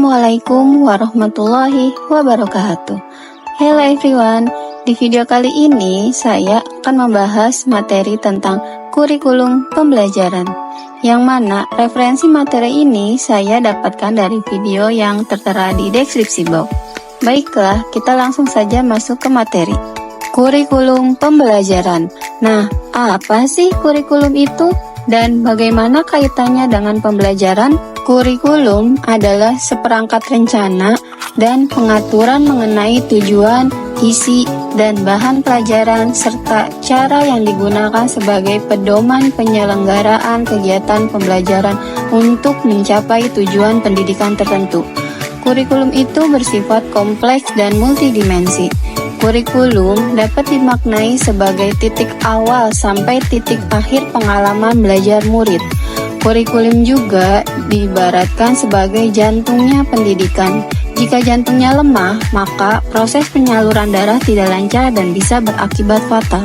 Assalamualaikum warahmatullahi wabarakatuh. Hello everyone, di video kali ini saya akan membahas materi tentang kurikulum pembelajaran, yang mana referensi materi ini saya dapatkan dari video yang tertera di deskripsi box. Baiklah, kita langsung saja masuk ke materi. Kurikulum pembelajaran. Nah, apa sih kurikulum itu? Dan bagaimana kaitannya dengan pembelajaran? Kurikulum adalah seperangkat rencana dan pengaturan mengenai tujuan, isi, dan bahan pelajaran serta cara yang digunakan sebagai pedoman penyelenggaraan kegiatan pembelajaran untuk mencapai tujuan pendidikan tertentu. Kurikulum itu bersifat kompleks dan multidimensi. Kurikulum dapat dimaknai sebagai titik awal sampai titik akhir pengalaman belajar murid. Kurikulum juga diibaratkan sebagai jantungnya pendidikan. Jika jantungnya lemah, maka proses penyaluran darah tidak lancar dan bisa berakibat fatal.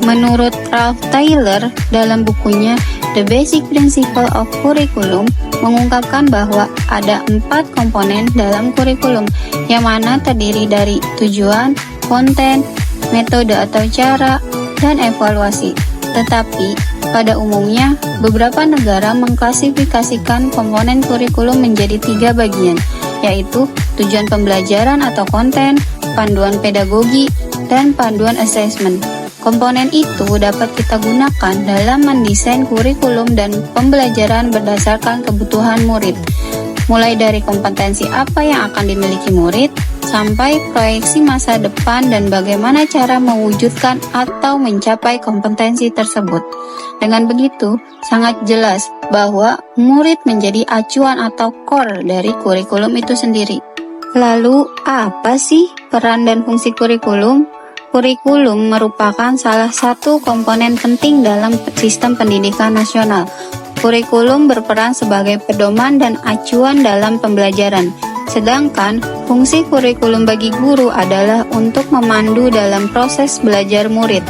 Menurut Ralph Taylor, dalam bukunya The Basic Principle of Curriculum, mengungkapkan bahwa ada 4 komponen dalam kurikulum, yang mana terdiri dari tujuan, konten, metode atau cara, dan evaluasi. Tetapi, pada umumnya, beberapa negara mengklasifikasikan komponen kurikulum menjadi 3 bagian, yaitu tujuan pembelajaran atau konten, panduan pedagogi, dan panduan asesmen. Komponen itu dapat kita gunakan dalam mendesain kurikulum dan pembelajaran berdasarkan kebutuhan murid, mulai dari kompetensi apa yang akan dimiliki murid, sampai proyeksi masa depan dan bagaimana cara mewujudkan atau mencapai kompetensi tersebut. Dengan begitu, sangat jelas bahwa murid menjadi acuan atau core dari kurikulum itu sendiri. Lalu, apa sih peran dan fungsi kurikulum? Kurikulum merupakan salah satu komponen penting dalam sistem pendidikan nasional. Kurikulum berperan sebagai pedoman dan acuan dalam pembelajaran. Sedangkan, fungsi kurikulum bagi guru adalah untuk memandu dalam proses belajar murid.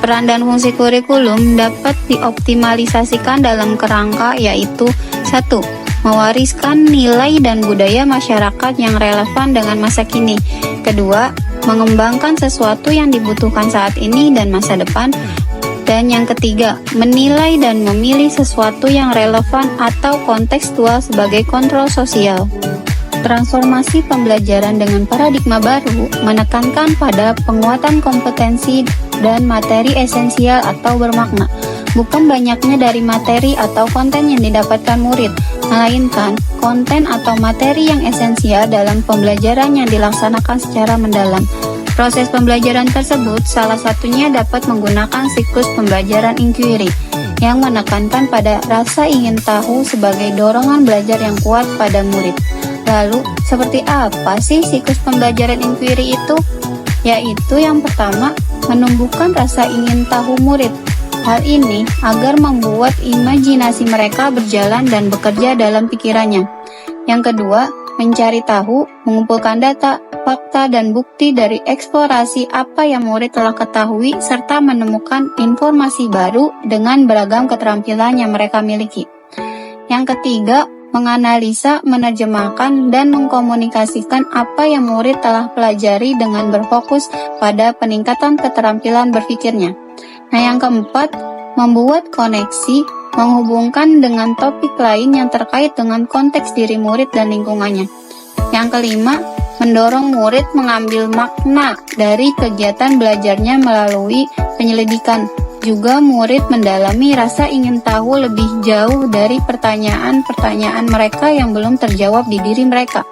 Peran dan fungsi kurikulum dapat dioptimalisasikan dalam kerangka yaitu 1. Mewariskan nilai dan budaya masyarakat yang relevan dengan masa kini. Kedua, mengembangkan sesuatu yang dibutuhkan saat ini dan masa depan. Dan yang ketiga, menilai dan memilih sesuatu yang relevan atau kontekstual sebagai kontrol sosial. Transformasi pembelajaran dengan paradigma baru menekankan pada penguatan kompetensi dan materi esensial atau bermakna, bukan banyaknya dari materi atau konten yang didapatkan murid, melainkan konten atau materi yang esensial dalam pembelajaran yang dilaksanakan secara mendalam. Proses pembelajaran tersebut salah satunya dapat menggunakan siklus pembelajaran inquiry, yang menekankan pada rasa ingin tahu sebagai dorongan belajar yang kuat pada murid. Lalu, seperti apa sih siklus pembelajaran inquiry itu? Yaitu yang pertama, menumbuhkan rasa ingin tahu murid. Hal ini agar membuat imajinasi mereka berjalan dan bekerja dalam pikirannya. Yang kedua, mencari tahu, mengumpulkan data, fakta, dan bukti dari eksplorasi apa yang murid telah ketahui serta menemukan informasi baru dengan beragam keterampilan yang mereka miliki. Yang ketiga, menganalisa, menerjemahkan, dan mengkomunikasikan apa yang murid telah pelajari dengan berfokus pada peningkatan keterampilan berpikirnya. Nah, yang keempat, membuat koneksi, menghubungkan dengan topik lain yang terkait dengan konteks diri murid dan lingkungannya. Yang kelima, mendorong murid mengambil makna dari kegiatan belajarnya melalui penyelidikan. Juga murid mendalami rasa ingin tahu lebih jauh dari pertanyaan-pertanyaan mereka yang belum terjawab di diri mereka.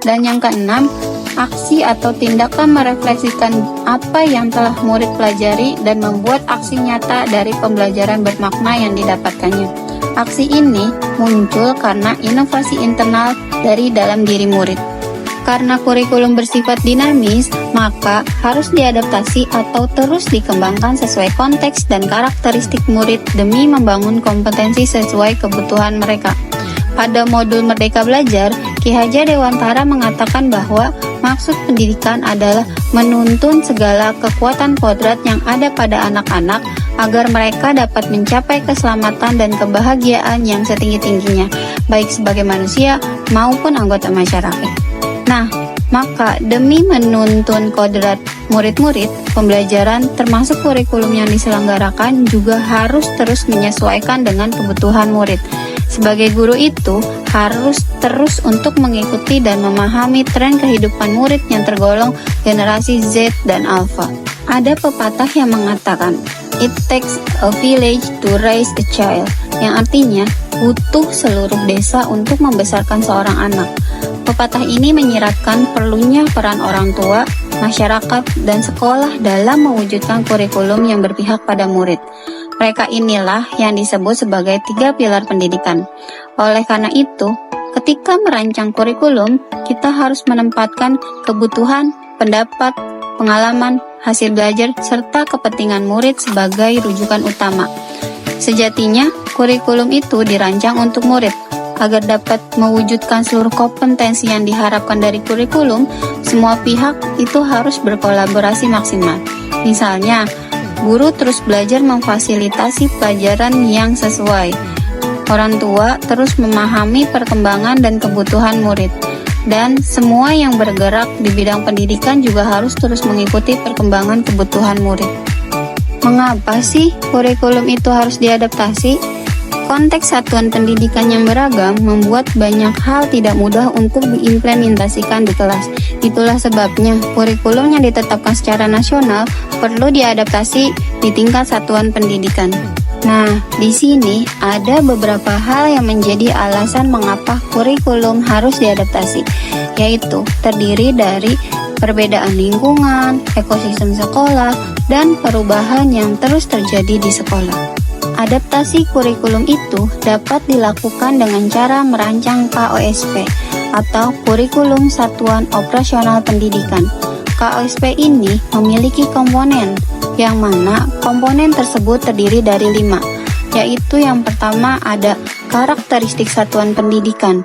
Dan yang keenam, aksi atau tindakan merefleksikan apa yang telah murid pelajari dan membuat aksi nyata dari pembelajaran bermakna yang didapatkannya. Aksi ini muncul karena inovasi internal dari dalam diri murid. Karena kurikulum bersifat dinamis, maka harus diadaptasi atau terus dikembangkan sesuai konteks dan karakteristik murid demi membangun kompetensi sesuai kebutuhan mereka. Pada modul Merdeka Belajar, Ki Hajar Dewantara mengatakan bahwa Maksud pendidikan adalah menuntun segala kekuatan kodrat yang ada pada anak-anak agar mereka dapat mencapai keselamatan dan kebahagiaan yang setinggi-tingginya, baik sebagai manusia maupun anggota masyarakat. Nah, maka demi menuntun kodrat murid-murid, pembelajaran termasuk kurikulum yang diselenggarakan juga harus terus menyesuaikan dengan kebutuhan murid. Sebagai guru itu harus terus untuk mengikuti dan memahami tren kehidupan murid yang tergolong generasi Z dan Alpha. Ada pepatah yang mengatakan, "It takes a village to raise a child," yang artinya butuh seluruh desa untuk membesarkan seorang anak. Pepatah ini menyiratkan perlunya peran orang tua, masyarakat, dan sekolah dalam mewujudkan kurikulum yang berpihak pada murid. Mereka inilah yang disebut sebagai 3 pilar pendidikan. Oleh karena itu, ketika merancang kurikulum, kita harus menempatkan kebutuhan, pendapat, pengalaman, hasil belajar, serta kepentingan murid sebagai rujukan utama. Sejatinya, kurikulum itu dirancang untuk murid. Agar dapat mewujudkan seluruh kompetensi yang diharapkan dari kurikulum, semua pihak itu harus berkolaborasi maksimal. Misalnya, guru terus belajar memfasilitasi pelajaran yang sesuai. Orang tua terus memahami perkembangan dan kebutuhan murid. Dan semua yang bergerak di bidang pendidikan juga harus terus mengikuti perkembangan kebutuhan murid. Mengapa sih kurikulum itu harus diadaptasi? Konteks satuan pendidikan yang beragam membuat banyak hal tidak mudah untuk diimplementasikan di kelas. Itulah sebabnya kurikulum yang ditetapkan secara nasional perlu diadaptasi di tingkat satuan pendidikan. Nah, di sini ada beberapa hal yang menjadi alasan mengapa kurikulum harus diadaptasi, yaitu terdiri dari perbedaan lingkungan, ekosistem sekolah, dan perubahan yang terus terjadi di sekolah. Adaptasi kurikulum itu dapat dilakukan dengan cara merancang KOSP atau Kurikulum Satuan Operasional Pendidikan. KOSP ini memiliki komponen, yang mana komponen tersebut terdiri dari 5, yaitu yang pertama ada karakteristik satuan pendidikan,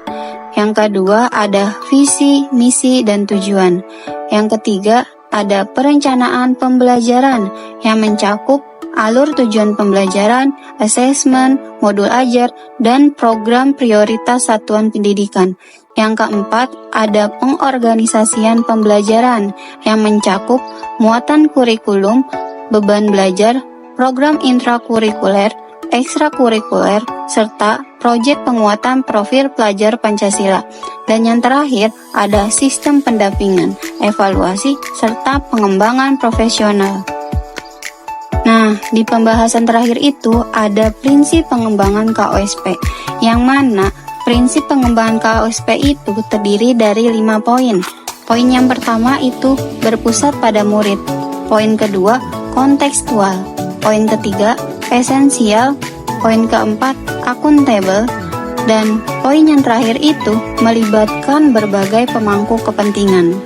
yang kedua ada visi, misi, dan tujuan, yang ketiga ada perencanaan pembelajaran yang mencakup alur tujuan pembelajaran, asesmen, modul ajar, dan program prioritas satuan pendidikan. Yang keempat, ada pengorganisasian pembelajaran yang mencakup muatan kurikulum, beban belajar, program intrakurikuler, ekstrakurikuler, serta proyek penguatan profil pelajar Pancasila. Dan yang terakhir, ada sistem pendampingan, evaluasi, serta pengembangan profesional. Nah, di pembahasan terakhir itu ada prinsip pengembangan KOSP, yang mana prinsip pengembangan KOSP itu terdiri dari 5 poin. Poin yang pertama itu berpusat pada murid. Poin kedua, kontekstual. Poin ketiga, esensial. Poin keempat, akuntabel. Dan poin yang terakhir itu melibatkan berbagai pemangku kepentingan.